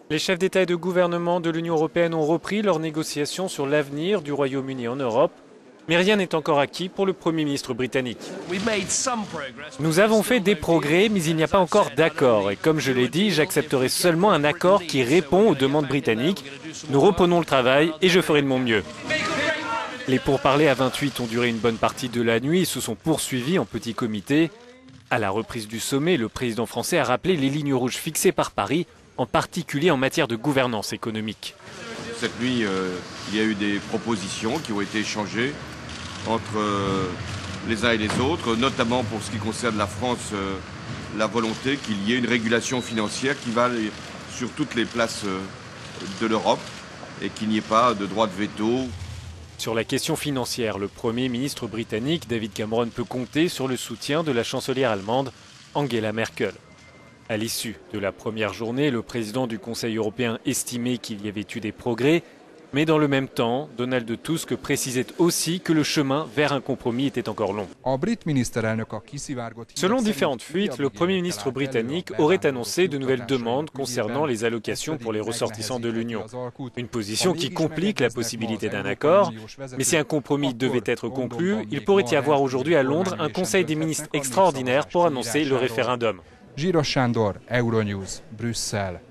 Les chefs d'État et de gouvernement de l'Union européenne ont repris leurs négociations sur l'avenir du Royaume-Uni en Europe. Mais rien n'est encore acquis pour le Premier ministre britannique. Nous avons fait des progrès, mais il n'y a pas encore d'accord. Et comme je l'ai dit, j'accepterai seulement un accord qui répond aux demandes britanniques. Nous reprenons le travail et je ferai de mon mieux. Les pourparlers à 28 ont duré une bonne partie de la nuit et se sont poursuivis en petit comité. À la reprise du sommet, le président français a rappelé les lignes rouges fixées par Paris, en particulier en matière de gouvernance économique. Cette nuit, il y a eu des propositions qui ont été échangées entre les uns et les autres, notamment pour ce qui concerne la France, la volonté qu'il y ait une régulation financière qui vaille sur toutes les places de l'Europe et qu'il n'y ait pas de droit de veto. Sur la question financière, le Premier ministre britannique David Cameron peut compter sur le soutien de la chancelière allemande Angela Merkel. À l'issue de la première journée, le président du Conseil européen estimait qu'il y avait eu des progrès, mais dans le même temps, Donald Tusk précisait aussi que le chemin vers un compromis était encore long. Selon différentes fuites, le Premier ministre britannique aurait annoncé de nouvelles demandes concernant les allocations pour les ressortissants de l'Union. Une position qui complique la possibilité d'un accord, mais si un compromis devait être conclu, il pourrait y avoir aujourd'hui à Londres un Conseil des ministres extraordinaire pour annoncer le référendum. Zsiros Sándor, Euronews, Brüsszel.